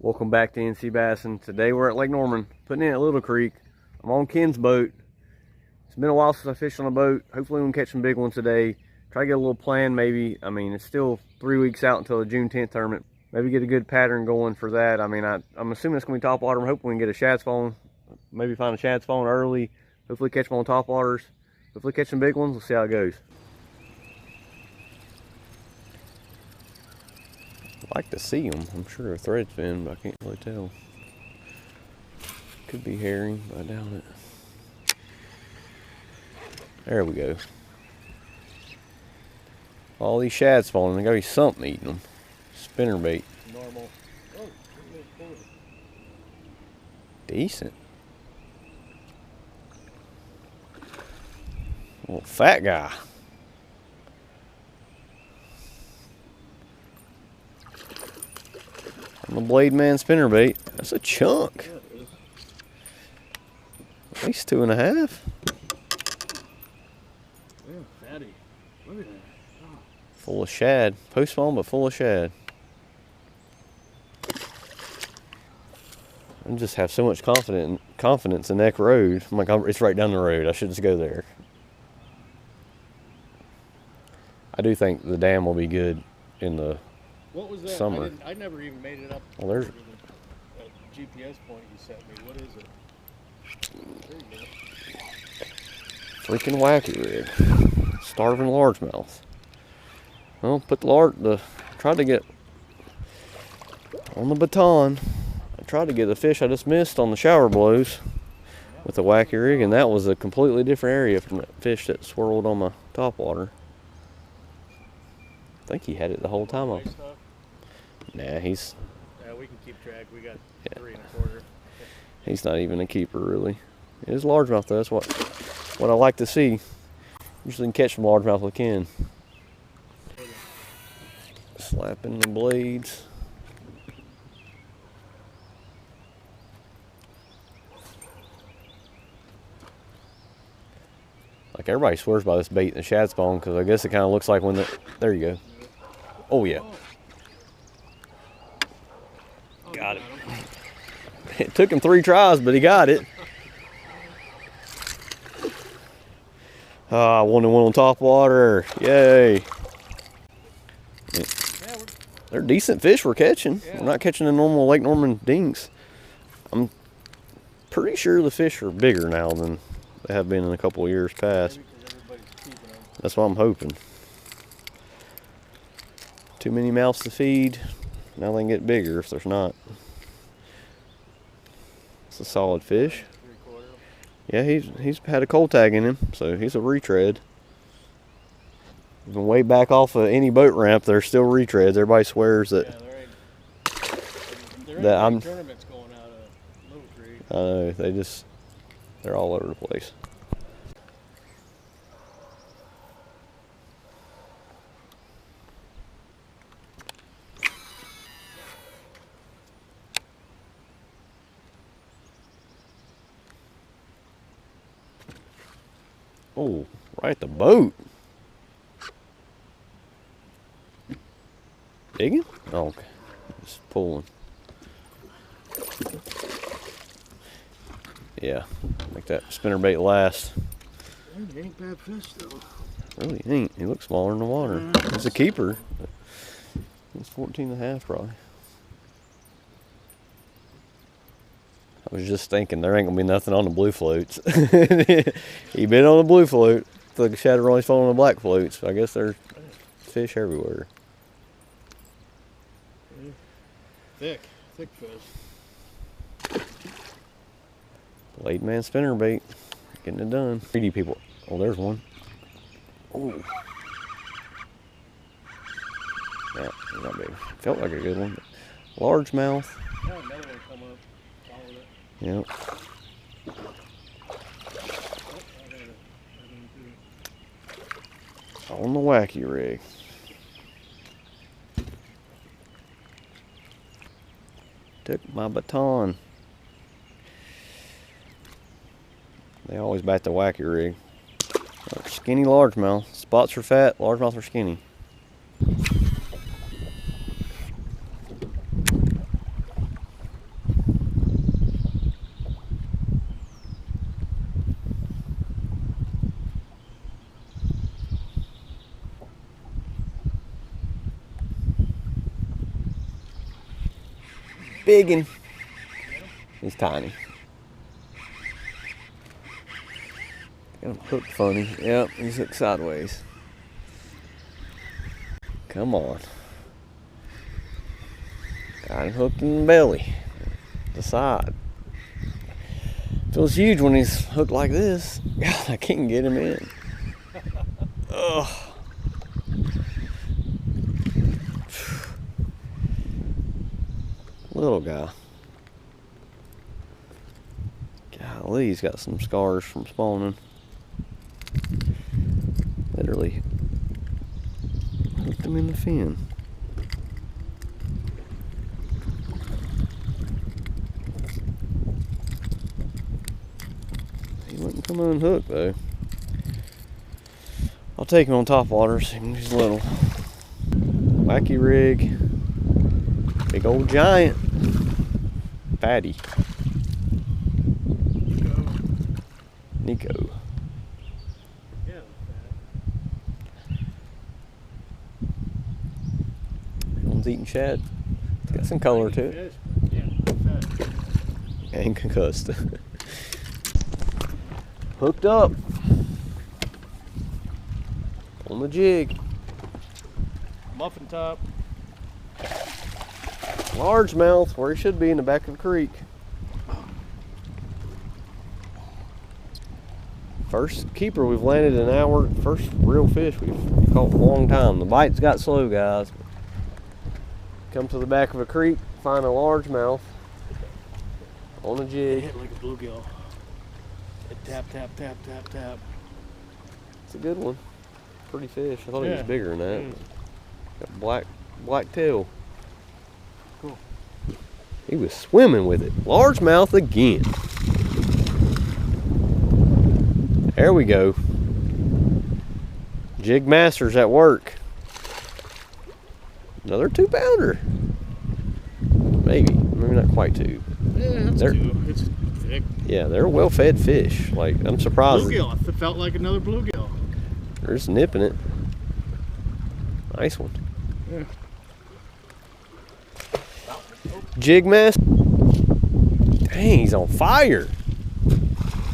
Welcome back to NC Bassing. Today we're at Lake Norman, putting in at Little Creek. I'm on Ken's boat. It's been a while since I fished on a boat. Hopefully we can catch some big ones today. Try to get a little plan maybe. I mean, it's still 3 weeks out until the June 10th tournament. Maybe get a good pattern going for that. I mean, I'm assuming it's going to be top water. I'm hoping we can get a shad spawn. Maybe find a shad spawn early. Hopefully catch them on top waters. Hopefully catch some big ones. We'll see how it goes. I like to see them. I'm sure a thread fin, but I can't really tell. Could be herring, but I doubt it. There we go. All these shad spawning, there gotta be something eating them. Spinner bait. Normal. Oh, decent. Little fat guy. On the Blade Man spinnerbait. That's a chunk. At least 2.5. Yeah, fatty. Look at that. Oh. Full of shad. Post spawn, but full of shad. I just have so much confidence in Neck Road. I'm like, it's right down the road. I should just go there. I do think the dam will be good in the what was that? Summer. I never even made it up. Well, there's a GPS point you sent me. What is it? There you go. freaking wacky rig. Starving largemouth. Well, tried to get on the baton. I tried to get the fish I just missed on the shower blows with the wacky rig, and that was a completely different area from that fish that swirled on my top water. I think he had it the whole time. Nah, yeah, we can keep track. We got 3 1/4. He's not even a keeper, really. It is largemouth, though. That's what I like to see. Usually can catch some largemouth with Ken. Slapping the blades. Like, everybody swears by this bait in the shad spawn, because I guess it kind of looks like when there you go. Oh, yeah. Got it. It took him 3 tries, but he got it. I wanted one on top water. Yay. They're decent fish we're catching. We're not catching the normal Lake Norman dinks. I'm pretty sure the fish are bigger now than they have been in a couple of years past. That's what I'm hoping. Too many mouths to feed. Now they can get bigger if there's not. It's a solid fish. Yeah, he's had a cold tag in him, so he's a retread. Even way back off of any boat ramp, there's still retreads. Everybody swears that. Yeah, there ain't tournaments going out of Little Creek. I know, they're all over the place. Oh, right at the boat. Digging? Oh, okay. Just pulling. Yeah, make that spinnerbait last. It ain't bad fish though. Really ain't. He looks smaller in the water. He's a keeper. He's 14.5 probably. I was just thinking there ain't gonna be nothing on the blue floats. He been on the blue float. The shadow only falling on the black floats. I guess there's fish everywhere. Thick fish. Blade Man spinnerbait, getting it done. 3D people. Oh, there's one. Oh. Yeah, not big. Felt like a good one. Largemouth. Oh, another one come up. Follow it. Yep. On the wacky rig. Took my baton. They always bat the wacky rig. Skinny largemouth. Spots are fat, largemouth are skinny. I biggin. He's tiny. Got him hooked funny. Yep, he's hooked sideways. Come on. Got him hooked in the belly. The side. Feels huge when he's hooked like this. God, I can't get him in. Ugh. Little guy. Golly, he's got some scars from spawning. Literally hooked him in the fin. He wouldn't come unhooked though. I'll take him on top waters. He's little. Wacky rig. Big old giant. Fatty. Nico. Yeah. One's eating shad. It's got some color to it. Yeah. And concussed. Hooked up. On the jig. Muffin top. Largemouth, where he should be, in the back of the creek. First keeper we've landed in an hour. First real fish we've caught in a long time. The bites got slow, guys. Come to the back of a creek, find a largemouth on a jig. Hit like a bluegill. It tap, tap, tap, tap, tap. It's a good one. Pretty fish. I thought he was Yeah. bigger than that. Got black tail. Cool. He was swimming with it. Largemouth again. There we go. Jig masters at work. Another 2-pounder. Maybe not quite 2. Yeah, that's They're- 2. It's thick. Yeah, they're well-fed fish. Like, I'm surprised. Bluegill. It felt like another bluegill. They're just nipping it. Nice one. Yeah. Jig master. Dang, he's on fire.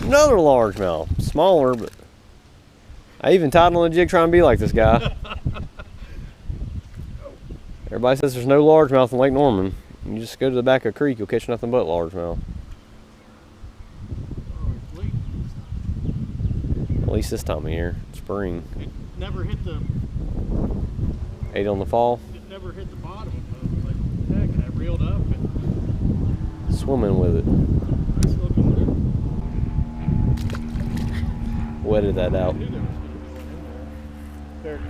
Another largemouth. Smaller, but I even tied on the jig trying to be like this guy. Everybody says there's no largemouth in Lake Norman. You just go to the back of a creek, you'll catch nothing but largemouth. At least this time of year, spring. It never hit the. Ate on the fall. It never hit the bottom. I was like, heck, and I reeled up and Swimming with it. nice looking. Wetted that I out. knew there was going to be one in there. There.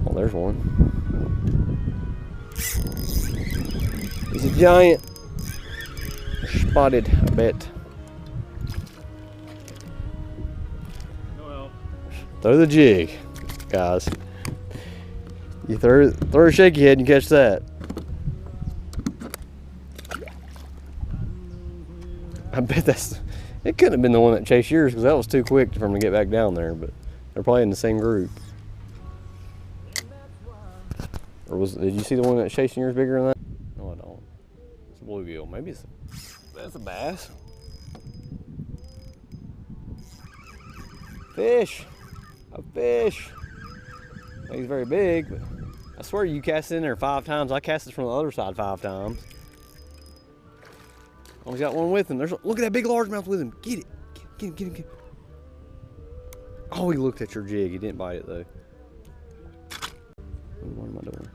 Oh, there's one. He's a giant. Spotted, I bet. Well, Throw the jig, guys. You throw a shaky head and catch that. I bet it couldn't have been the one that chased yours because that was too quick for him to get back down there, but they're probably in the same group. Or did you see the one that chasing yours bigger than that? No, I don't. It's a bluegill. Maybe that's a bass. Fish. A fish. He's very big, but I swear you cast it in there 5 times. I cast it from the other side 5 times. Oh, he's got one with him. Look at that big largemouth with him. Get it. Get him. Oh, he looked at your jig. He didn't bite it though. What am I doing?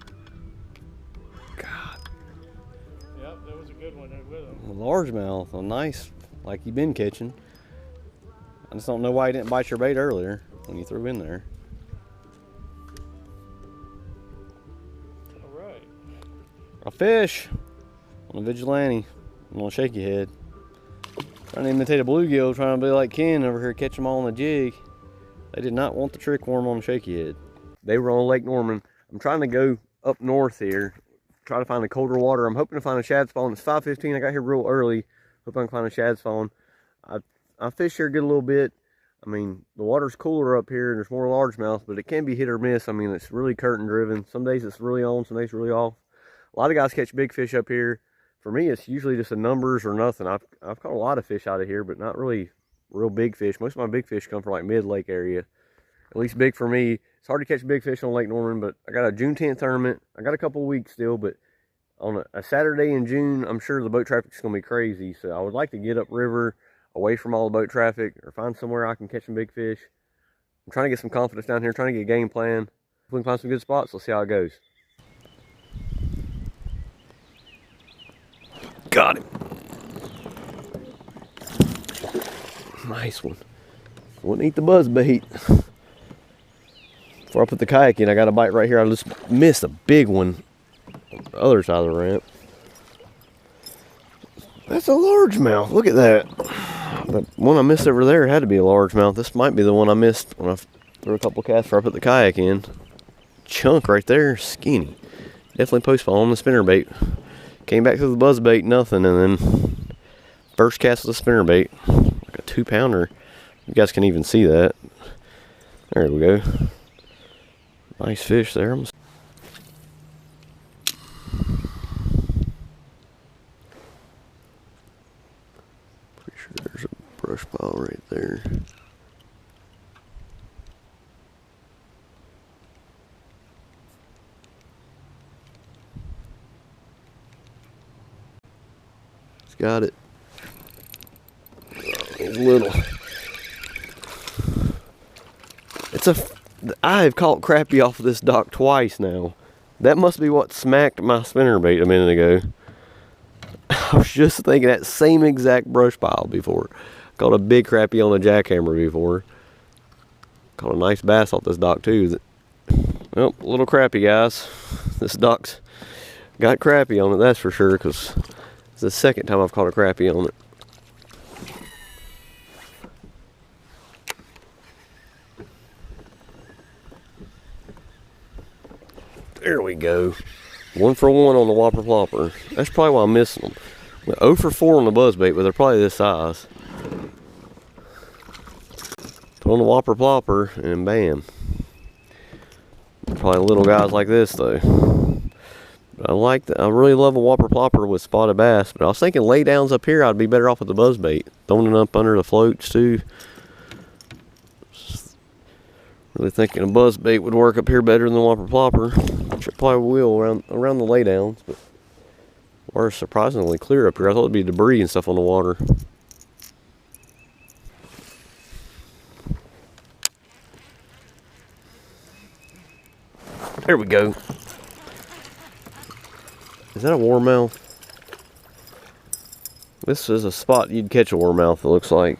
God. yep, that was a good one with him. A largemouth. A nice, like you've been catching. I just don't know why he didn't bite your bait earlier when you threw in there. All right. A fish on a vigilante. I'm on a shaky head. Trying to imitate a bluegill, trying to be like Ken over here, catch them all on the jig. They did not want the trick worm on the shaky head. They were on Lake Norman. I'm trying to go up north here, try to find a colder water. I'm hoping to find a shad spawn. It's 5:15. I got here real early. Hope I can find a shad spawn. I fish here a good little bit. I mean, the water's cooler up here and there's more largemouth, but it can be hit or miss. I mean, it's really curtain driven. Some days it's really on, some days it's really off. A lot of guys catch big fish up here. for me, it's usually just the numbers or nothing. I've caught a lot of fish out of here, but not really real big fish. Most of my big fish come from like mid-lake area. At least big for me. It's hard to catch big fish on Lake Norman, but I got a June 10th tournament. I got a couple of weeks still, but on a Saturday in June, I'm sure the boat traffic's going to be crazy. So I would like to get upriver, away from all the boat traffic, or find somewhere I can catch some big fish. I'm trying to get some confidence down here, trying to get a game plan. If we can find some good spots, let's see how it goes. Got him. Nice one. Wouldn't eat the buzz bait. Before I put the kayak in, I got a bite right here. I just missed a big one on the other side of the ramp. That's a largemouth. Look at that. The one I missed over there had to be a largemouth. This might be the one I missed when I threw a couple casts before I put the kayak in. Chunk right there, skinny. Definitely post fall on the spinnerbait. Came back to the buzz bait, nothing, and then first cast with the spinnerbait, like a 2-pounder. You guys can even see that. There we go. Nice fish there. Pretty sure there's a brush pile right there. It's got it. Oh, he's little. I've caught crappie off of this dock twice now. That must be what smacked my spinnerbait a minute ago. I was just thinking that same exact brush pile before. Caught a big crappie on a jackhammer before. Caught a nice bass off this dock too. Well, a little crappie, guys. This dock's got crappie on it, that's for sure, because it's the second time I've caught a crappie on it. There we go. 1 for 1 on the whopper plopper. That's probably why I'm missing them. 0 for 4 on the buzzbait, but they're probably this size. Put on the whopper plopper and bam. Probably little guys like this though. But I really love a whopper plopper with spotted bass. But I was thinking lay downs up here, I'd be better off with the buzzbait. Throwing it up under the floats too. Really thinking a buzzbait would work up here better than the whopper plopper, which it probably will around the laydowns. But we're surprisingly clear up here. I thought it'd be debris and stuff on the water. There we go. Is that a warmouth? This is a spot you'd catch a warmouth, it looks like.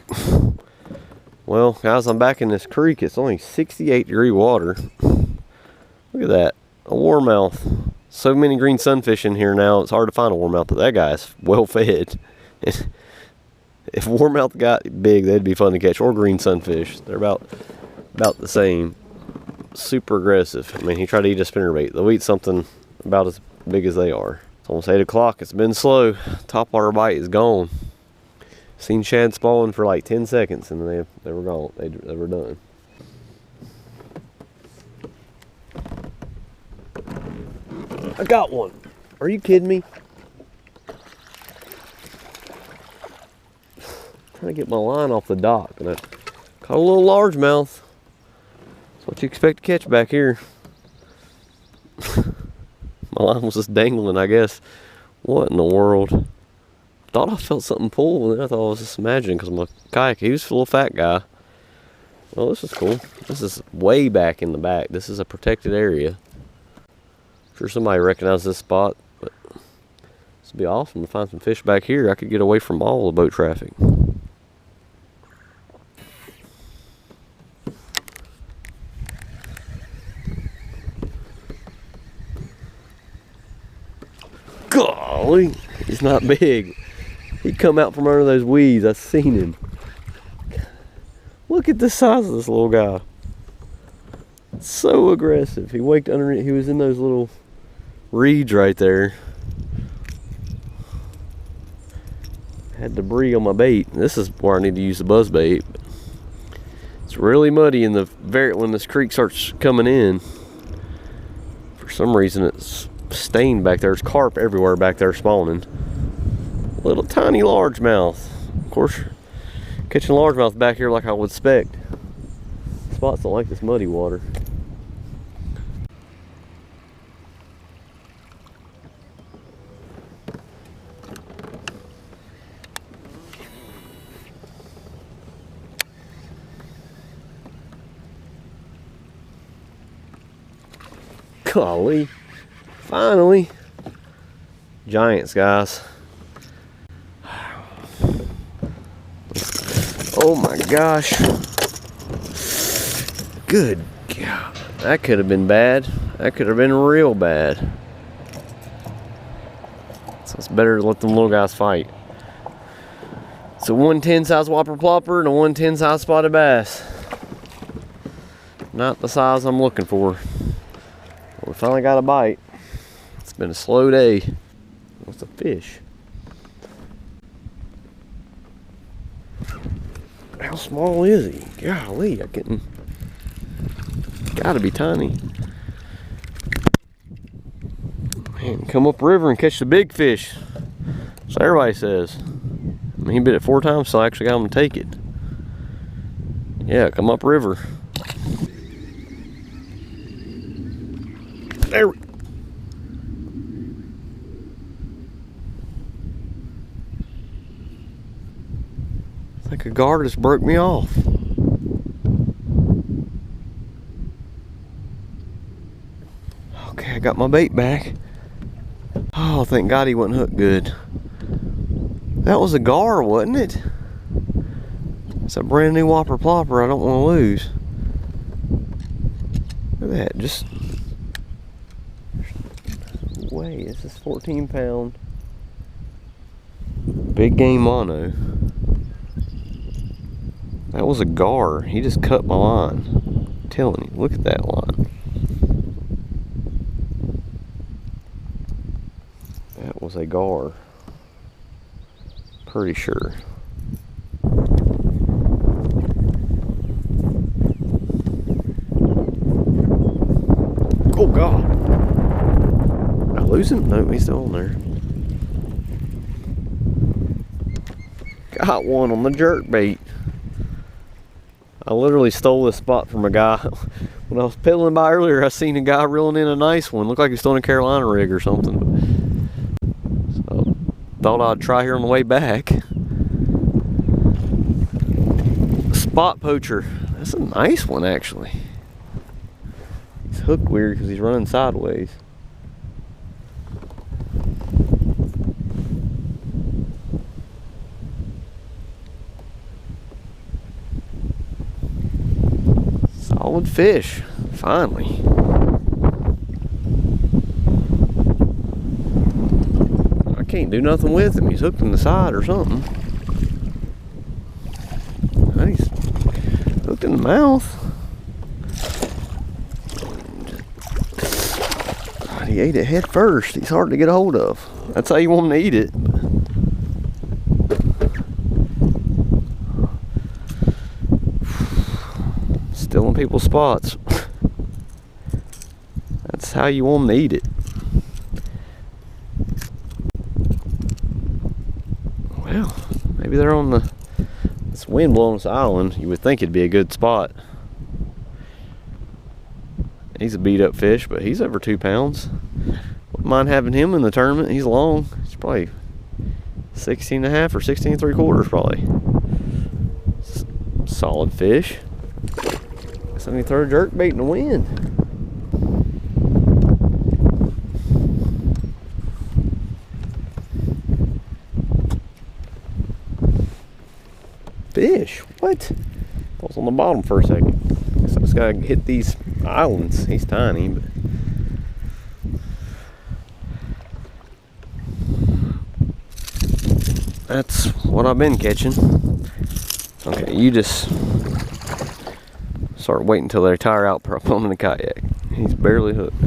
Well, guys, I'm back in this creek. It's only 68-degree water. Look at that. A warmouth. So many green sunfish in here now, it's hard to find a warmouth, but that guy's well fed. If warmouth got big, they'd be fun to catch. Or green sunfish. They're about the same. Super aggressive. I mean, he tried to eat a spinnerbait. They'll eat something about as big as they are. It's almost 8 o'clock. It's been slow. Topwater bite is gone. Seen shad spawn for like 10 seconds and they were gone. They were done. I got one. Are you kidding me? Trying to get my line off the dock and I caught a little largemouth. That's what you expect to catch back here. My line was just dangling, I guess. What in the world? Thought I felt something pull, and then I thought I was just imagining because my kayak, he was a little fat guy. Well, this is cool. This is way back in the back. This is a protected area. I'm sure somebody recognizes this spot, but this would be awesome to find some fish back here. I could get away from all the boat traffic. Golly, he's not big. He come out from under those weeds. I seen him. Look at the size of this little guy. So aggressive. He waked underneath. He was in those little reeds right there. Had debris on my bait. This is where I need to use the buzz bait. It's really muddy in the when this creek starts coming in. For some reason, it's stained back there. There's carp everywhere back there spawning. Little tiny largemouth. Of course, catching largemouth back here like I would expect. Spots don't like this muddy water. Golly, finally. Giants, guys. Oh my gosh. Good God. That could have been bad. That could have been real bad. So it's better to let them little guys fight. It's a 110 size whopper plopper and a 110 size spotted bass. Not the size I'm looking for. We finally got a bite. It's been a slow day. What's a fish? How small is he? Golly, I couldn't. Gotta be tiny. Man, come up river and catch the big fish. So everybody says. I mean, he bit it 4 times, so I actually got him to take it. Yeah, come up river. There. I think a guard just broke me off. Okay, I got my bait back. Oh, thank God he wasn't hooked good. That was a gar, wasn't it? It's a brand new whopper plopper I don't want to lose. Look at that, just wait, this is 14 pound big game mono. That was a gar. He just cut my line. I'm telling you, look at that line. That was a gar. Pretty sure. Oh God. Did I lose him? No, he's still on there. Got one on the jerk bait. I literally stole this spot from a guy. When I was pedaling by earlier, I seen a guy reeling in a nice one. Looked like he was throwing a Carolina rig or something. So, thought I'd try here on the way back. Spot poacher. That's a nice one, actually. He's hooked weird because he's running sideways. Solid fish, finally. I can't do nothing with him. He's hooked in the side or something. He's hooked in the mouth. God, he ate it head first. He's hard to get a hold of. That's how you want him to eat it. Stealing people's spots. That's how you want them to eat it. Well, maybe they're on this wind blowing this island. You would think it'd be a good spot. He's a beat up fish, but he's over 2 pounds. Wouldn't mind having him in the tournament. He's long. He's probably 16 and a half or 16 and 3/4 probably. Solid fish. So he throw a jerk bait in the wind. Fish? What? I was on the bottom for a second. Guess I just gotta hit these islands. He's tiny, but that's what I've been catching. Okay, you just start waiting until they tire out, put him in the kayak. He's barely hooked.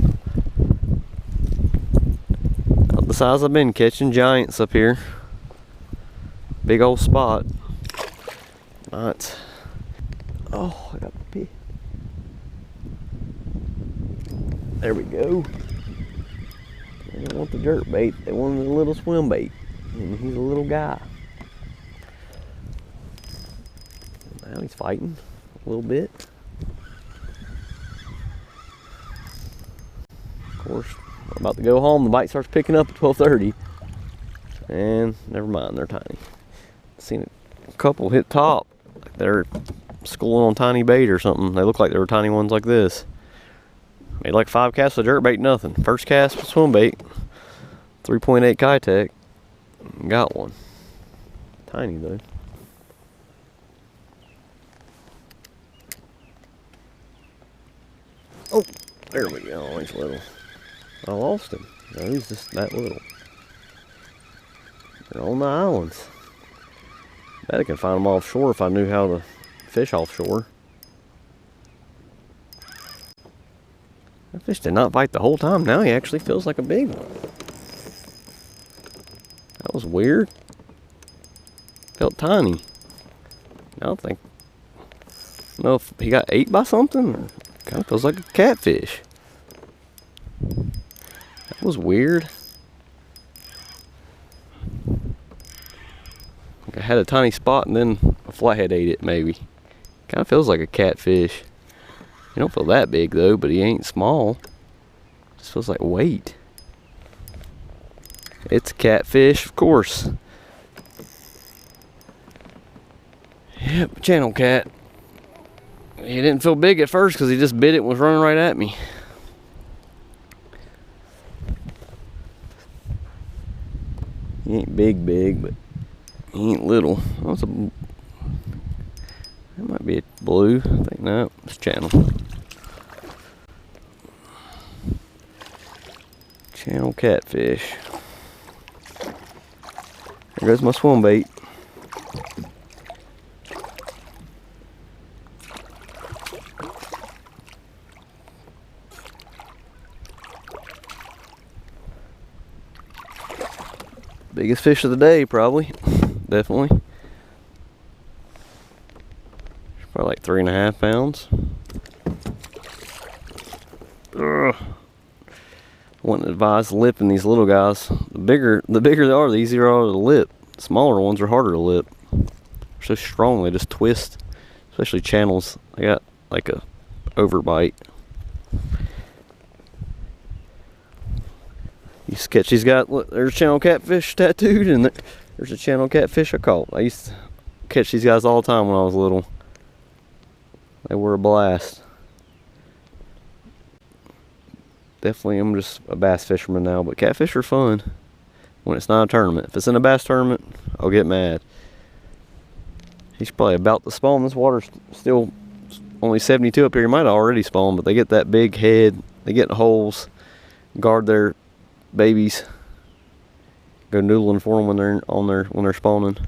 About the size I've been catching. Giants up here. Big old spot. Not. Oh, I got to pee. There we go. They didn't want the jerk bait. They wanted a little swim bait. And he's a little guy. Now he's fighting a little bit. Of course, we're about to go home. The bite starts picking up at 12:30. And never mind, they're tiny. Seen a couple hit top. Like they're schooling on tiny bait or something. They look like they were tiny ones like this. Made like 5 casts of jerk bait, nothing. First cast with swim bait, 3.8 Kitech. Got one. Tiny though. Oh, there we go. Oh, he's little. I lost him. No, he's just that little. They're on the islands. Bet I could find them offshore if I knew how to fish offshore. That fish did not bite the whole time. Now he actually feels like a big one. That was weird. Felt tiny. I don't know if he got ate by something or kind of feels like a catfish. That was weird. Like I had a tiny spot and then a flathead ate it maybe. Kind of feels like a catfish. He don't feel that big though, but he ain't small. Just feels like weight. It's a catfish, of course. Yep, channel cat. He didn't feel big at first because he just bit it and was running right at me. He ain't big, but he ain't little. Oh, that might be a blue. I think no, it's channel. Channel catfish. There goes my swim bait. Biggest fish of the day, probably. Definitely. Probably like 3.5 pounds. Ugh. Wouldn't advise lipping these little guys. The bigger they are, the easier they are to lip. The smaller ones are harder to lip. They're so strong, they just twist. Especially channels. They got like a overbite. You sketch these guys. Look, there's a channel catfish tattooed, and there's a channel catfish I caught. I used to catch these guys all the time when I was little. They were a blast. Definitely, I'm just a bass fisherman now, but catfish are fun when it's not a tournament. If it's in a bass tournament, I'll get mad. He's probably about to spawn. This water's still only 72 up here. He might have already spawned, but they get that big head. They get in holes, guard their babies, go noodling for them when they're spawning.